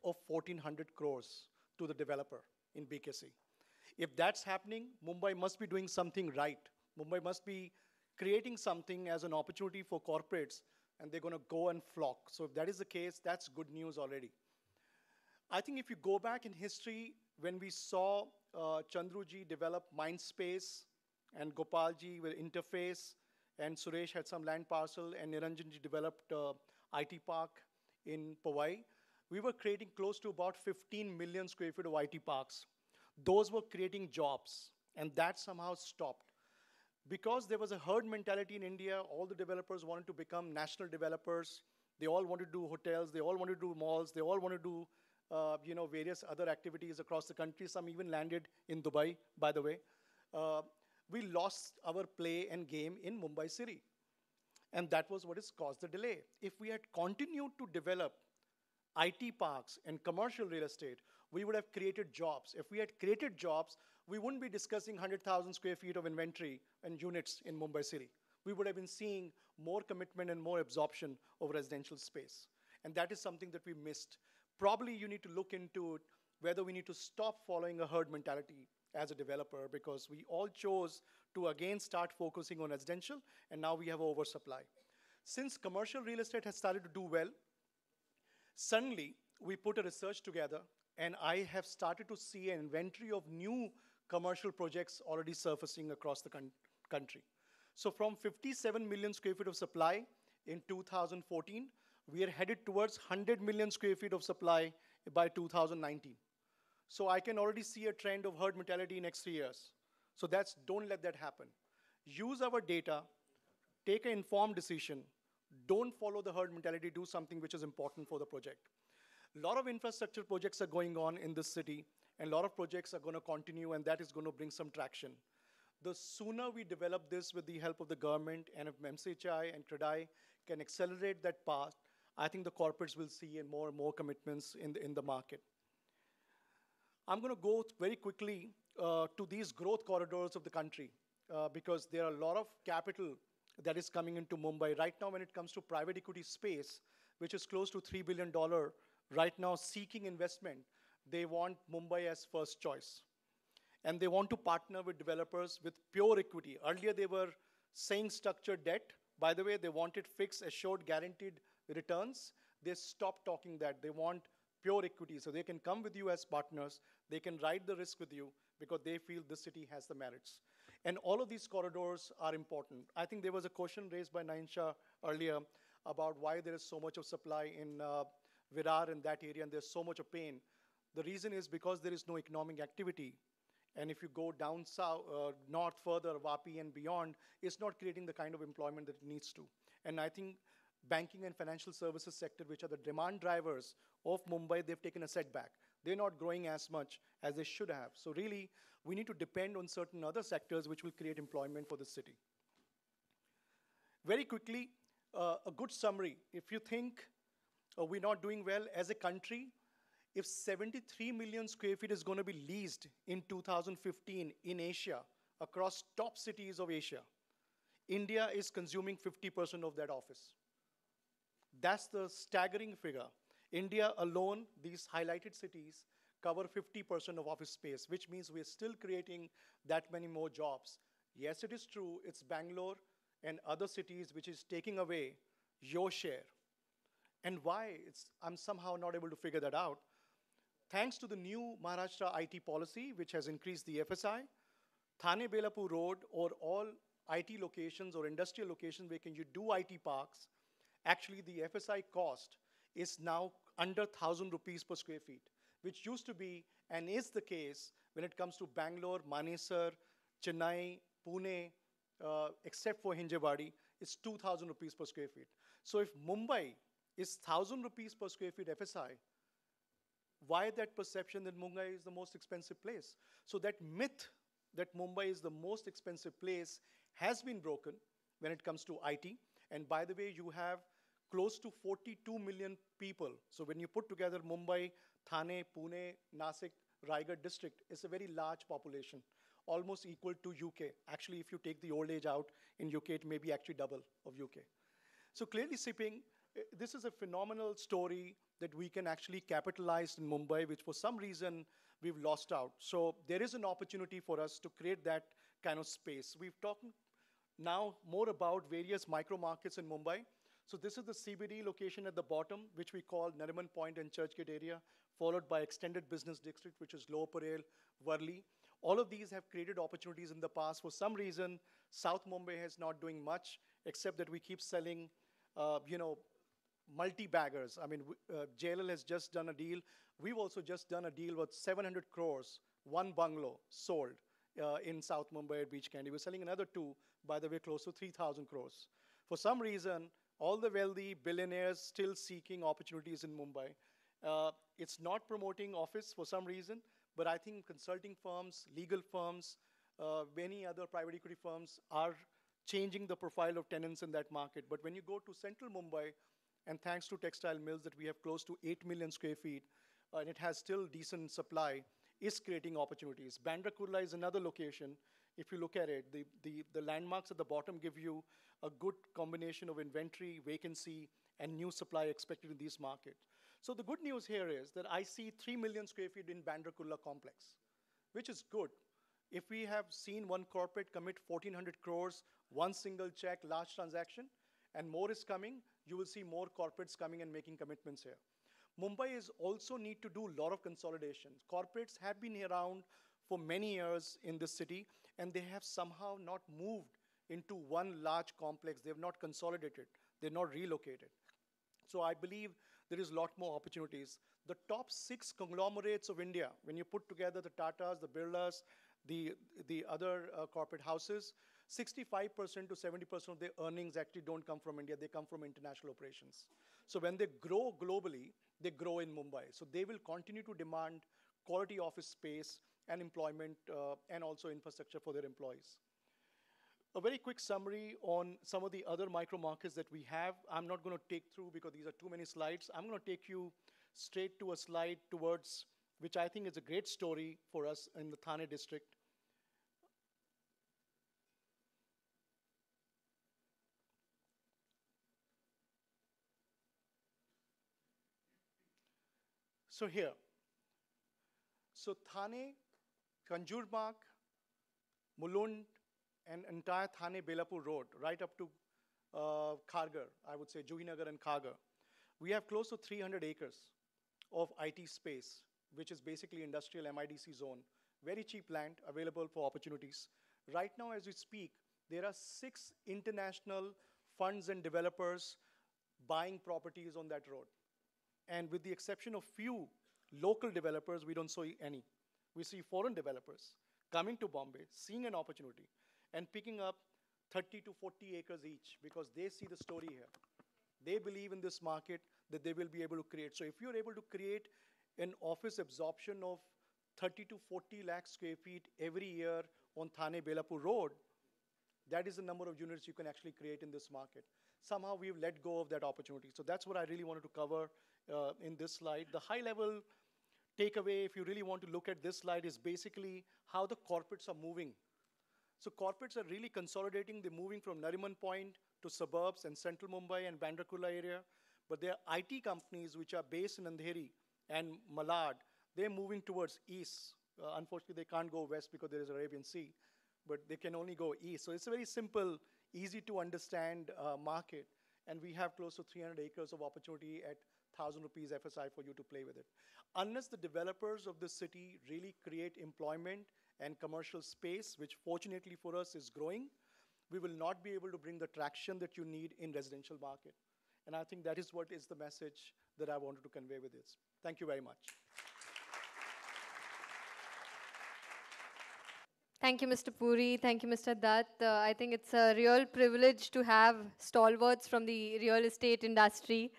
of 1,400 crores to the developer in BKC. If that's happening, Mumbai must be doing something right. Mumbai must be creating something as an opportunity for corporates, and they're going to go and flock. So if that is the case, that's good news already. I think if you go back in history, when we saw Chandruji develop Mindspace, and Gopalji with Interface, and Suresh had some land parcel, and Niranjanji developed IT park in Powai, we were creating close to about 15 million square feet of IT parks. Those were creating jobs, and that somehow stopped. Because there was a herd mentality in India, all the developers wanted to become national developers. They all wanted to do hotels, they all wanted to do malls, they all wanted to do various other activities across the country. Some even landed in Dubai, by the way. We lost our play and game in Mumbai city. And that was what has caused the delay. If we had continued to develop IT parks and commercial real estate, we would have created jobs. If we had created jobs, we wouldn't be discussing 100,000 square feet of inventory and units in Mumbai city. We would have been seeing more commitment and more absorption of residential space. And that is something that we missed. Probably you need to look into whether we need to stop following a herd mentality as a developer, because we all chose to again start focusing on residential, and now we have oversupply. Since commercial real estate has started to do well, suddenly we put a research together, and I have started to see an inventory of new commercial projects already surfacing across the country. So from 57 million square feet of supply in 2014, we are headed towards 100 million square feet of supply by 2019. So I can already see a trend of herd mentality in next 3 years. So don't let that happen. Use our data, take an informed decision, don't follow the herd mentality, do something which is important for the project. A lot of infrastructure projects are going on in this city, and a lot of projects are going to continue, and that is going to bring some traction. The sooner we develop this with the help of the government, and if MCHI and CREDAI can accelerate that path, I think the corporates will see more and more commitments in the market. I'm going to go very quickly to these growth corridors of the country because there are a lot of capital that is coming into Mumbai. Right now, when it comes to private equity space, which is close to $3 billion, right now seeking investment, they want Mumbai as first choice. And they want to partner with developers with pure equity. Earlier, they were saying structured debt. By the way, they wanted fixed, assured, guaranteed returns. They stopped talking that. They want pure equity. So they can come with you as partners. They can ride the risk with you because they feel this city has the merits. And all of these corridors are important. I think there was a question raised by Nayan earlier about why there is so much of supply in Virar in that area and there's so much of pain. The reason is because there is no economic activity. And if you go down south, north further, Vapi and beyond, it's not creating the kind of employment that it needs to. And I think banking and financial services sector, which are the demand drivers of Mumbai, they've taken a setback. They're not growing as much as they should have. So really, we need to depend on certain other sectors which will create employment for the city. Very quickly, a good summary. If you think we're not doing well as a country, if 73 million square feet is going to be leased in 2015 in Asia, across top cities of Asia, India is consuming 50% of that office. That's the staggering figure. India alone, these highlighted cities, cover 50% of office space, which means we're still creating that many more jobs. Yes, it is true, it's Bangalore and other cities which is taking away your share. And why? I'm somehow not able to figure that out. Thanks to the new Maharashtra IT policy, which has increased the FSI, Thane-Belapur Road or all IT locations or industrial locations where you do IT parks, actually the FSI cost is now under 1,000 rupees per square feet, which used to be and is the case when it comes to Bangalore, Manesar, Chennai, Pune, except for Hinjewadi, it's 2,000 rupees per square feet. So if Mumbai is 1,000 rupees per square feet FSI, why that perception that Mumbai is the most expensive place? So that myth that Mumbai is the most expensive place has been broken when it comes to IT. And by the way, you have close to 42 million people. So when you put together Mumbai, Thane, Pune, Nasik, Raigad district, it's a very large population, almost equal to UK. Actually, if you take the old age out in UK, it may be actually double of UK. So clearly speaking, This is a phenomenal story that we can actually capitalize in Mumbai, which for some reason we've lost out. So there is an opportunity for us to create that kind of space. We've talked now more about various micro markets in Mumbai. So this is the CBD location at the bottom, which we call Nariman Point and Churchgate area, followed by extended business district, which is Lower Parel, Worli. All of these have created opportunities in the past. For some reason, South Mumbai is not doing much, except that we keep selling, you know, multi-baggers. I mean, JLL has just done a deal. We've also just done a deal with 700 crores, one bungalow sold in South Mumbai at Beach Candy. We're selling another two, by the way, close to 3,000 crores. For some reason, all the wealthy billionaires still seeking opportunities in Mumbai. It's not promoting office for some reason, but I think consulting firms, legal firms, many other private equity firms are changing the profile of tenants in that market. But when you go to central Mumbai, and thanks to textile mills that we have close to 8 million square feet, and it has still decent supply, is creating opportunities. Bandra Kurla is another location. If you look at it, the landmarks at the bottom give you a good combination of inventory, vacancy, and new supply expected in these markets. So the good news here is that I see 3 million square feet in Bandra Kurla complex, which is good. If we have seen one corporate commit 1,400 crores, one single check, large transaction, and more is coming, you will see more corporates coming and making commitments here. Mumbai is also need to do a lot of consolidation. Corporates have been around for many years in this city, and they have somehow not moved into one large complex. They have not consolidated. They're not relocated. So I believe there is a lot more opportunities. The top 6 conglomerates of India, when you put together the Tatas, the Birlas, the other corporate houses, 65% to 70% of their earnings actually don't come from India. They come from international operations. So when they grow globally, they grow in Mumbai. So they will continue to demand quality office space and employment and also infrastructure for their employees. A very quick summary on some of the other micro markets that we have. I'm not going to take through because these are too many slides. I'm going to take you straight to a slide towards which I think is a great story for us in the Thane district. So here, so Thane, Kanjurmarg, Mulund, and entire Thane Belapur Road, right up to Kharghar, I would say Juhinagar and Kharghar. We have close to 300 acres of IT space, which is basically industrial MIDC zone. Very cheap land available for opportunities. Right now, as we speak, there are 6 international funds and developers buying properties on that road. And with the exception of few local developers, we don't see any. We see foreign developers coming to Bombay, seeing an opportunity, and picking up 30 to 40 acres each because they see the story here. They believe in this market that they will be able to create. So if you're able to create an office absorption of 30 to 40 lakh square feet every year on Thane Belapur Road, that is the number of units you can actually create in this market. Somehow we've let go of that opportunity. So that's what I really wanted to cover in this slide. The high level takeaway, if you really want to look at this slide, is basically how the corporates are moving. So corporates are really consolidating. They're moving from Nariman Point to suburbs and central Mumbai and Bandra Kurla area. But there are IT companies which are based in Andheri and Malad. They're moving towards east. Unfortunately, they can't go west because there is Arabian Sea, but they can only go east. So it's a very simple, easy to understand market. And we have close to 300 acres of opportunity at 1,000 rupees FSI for you to play with it. Unless the developers of the city really create employment and commercial space, which fortunately for us is growing, we will not be able to bring the traction that you need in residential market. And I think that is what is the message that I wanted to convey with this. Thank you very much. Thank you, Mr. Puri. Thank you, Mr. Dutt. I think it's a real privilege to have stalwarts from the real estate industry.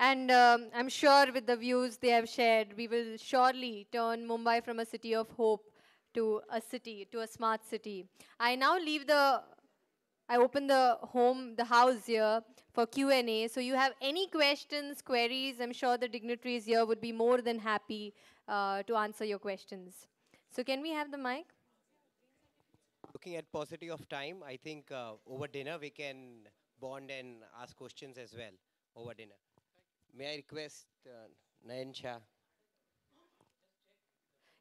And I'm sure with the views they have shared, we will surely turn Mumbai from a city of hope to a smart city. I now open the house here for Q&A. So you have any questions, queries, I'm sure the dignitaries here would be more than happy to answer your questions. So can we have the mic? Looking at paucity of time, I think over dinner we can bond and ask questions as well. over dinner. May I request Nayan Shah?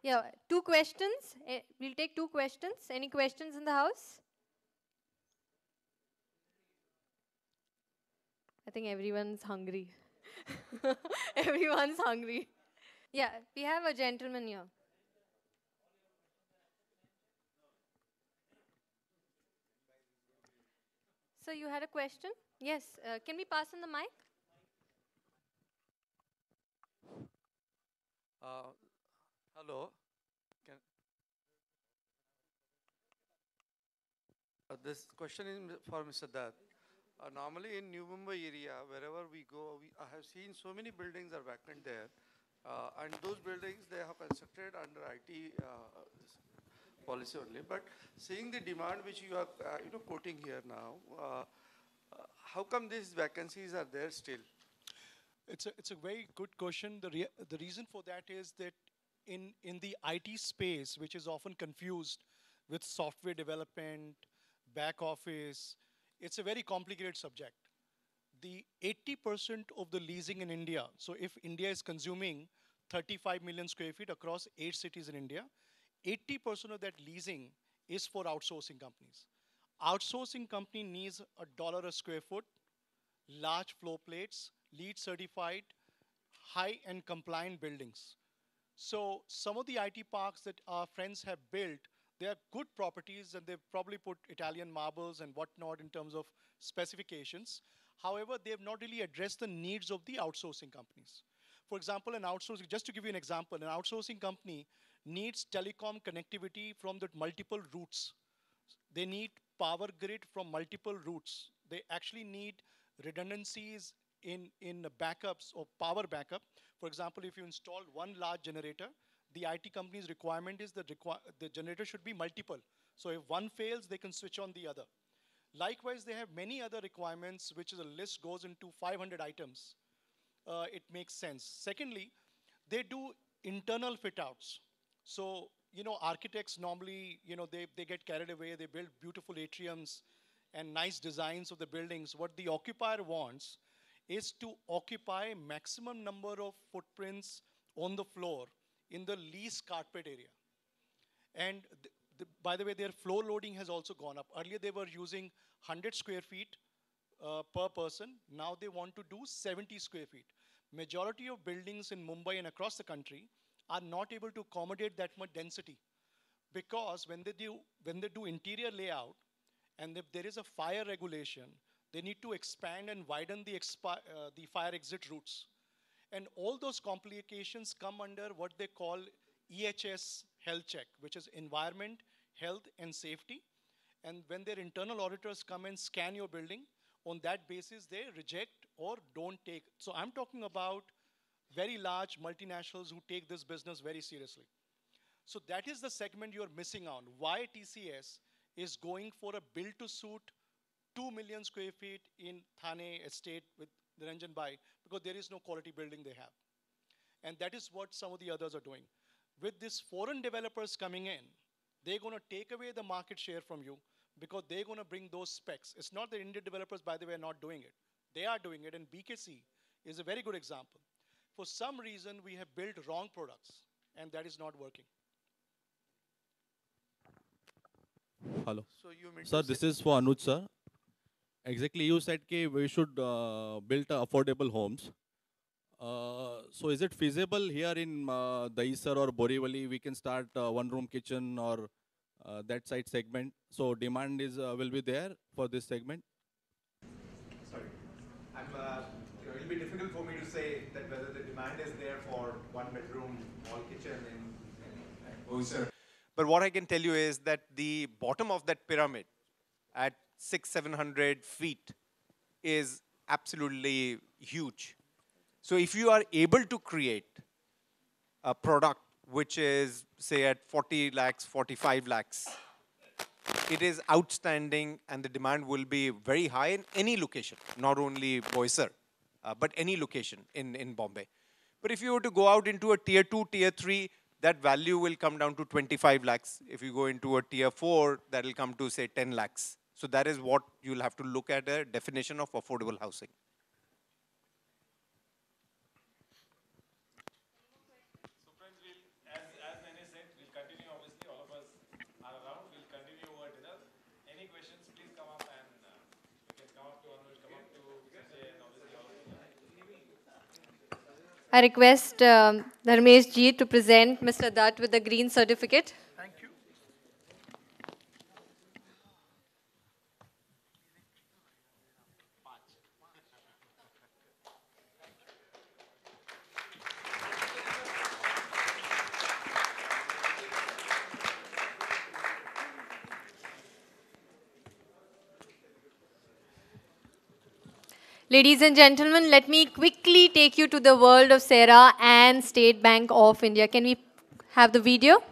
Yeah, 2 questions. We'll take 2 questions. Any questions in the house? I think everyone's hungry. Everyone's hungry. Yeah, we have a gentleman here. So you had a question? Yes. Can we pass on the mic? Hello. Can, this question is for Mr. Dutt. Normally in New Mumbai area, wherever we go, I have seen so many buildings are vacant there. And those buildings, they have constructed under IT policy only. But seeing the demand which you are quoting here now, how come these vacancies are there still? It's a very good question. The reason for that is that in the IT space, which is often confused with software development, back office, it's a very complicated subject. The 80% of the leasing in India, so if India is consuming 35 million square feet across 8 cities in India, 80% of that leasing is for outsourcing companies. Outsourcing company needs $1 a square foot, large floor plates, LEED certified, high and compliant buildings. So some of the IT parks that our friends have built, they are good properties and they've probably put Italian marbles and whatnot in terms of specifications. However, they have not really addressed the needs of the outsourcing companies. For example, just to give you an example, an outsourcing company needs telecom connectivity from the multiple routes. They need power grid from multiple routes. They actually need redundancies in backups or power backup. For example, if you install one large generator, the IT company's requirement is that the generator should be multiple. So if one fails, they can switch on the other. Likewise, they have many other requirements, which is a list goes into 500 items. It makes sense. Secondly, they do internal fit outs. So, architects normally, they get carried away. They build beautiful atriums and nice designs of the buildings. What the occupier wants is to occupy maximum number of footprints on the floor in the least carpet area. And by the way, their floor loading has also gone up. Earlier, they were using 100 square feet per person. Now they want to do 70 square feet. Majority of buildings in Mumbai and across the country are not able to accommodate that much density, because when they do interior layout, and if there is a fire regulation, they need to expand and widen the fire exit routes. And all those complications come under what they call EHS health check, which is environment, health, and safety. And when their internal auditors come and scan your building, on that basis, they reject or don't take. So I'm talking about very large multinationals who take this business very seriously. So that is the segment you're missing on. Why TCS is going for a build-to-suit 2 million square feet in Thane estate with Niranjan Bhai, because there is no quality building they have. And that is what some of the others are doing. With these foreign developers coming in, they're going to take away the market share from you, because they're going to bring those specs. It's not that Indian developers, by the way, are not doing it. They are doing it, and BKC is a very good example. For some reason, we have built wrong products, and that is not working. Hello. So you mean Sir, this is for Anuj, sir. Exactly, you said that we should build affordable homes. So is it feasible here in Dahisar or Borivali, we can start one-room kitchen or that side segment? So demand is will be there for this segment? Sorry. It will be difficult for me to say that whether the demand is there for one-bedroom, all kitchen in Boisar. But what I can tell you is that the bottom of that pyramid at 600-700 feet is absolutely huge. So if you are able to create a product which is, say, at 40 lakhs, 45 lakhs, it is outstanding, and the demand will be very high in any location, not only Boisar, but any location in Bombay. But if you were to go out into a tier 2, tier 3, that value will come down to 25 lakhs. If you go into a tier 4, that will come to, say, 10 lakhs. So that is what you'll have to look at, a definition of affordable housing. I request Dharmesh ji to present Mr. Dutt with the green certificate. Thank you. Ladies and gentlemen, let me quickly take you to the world of SERA and State Bank of India. Can we have the video?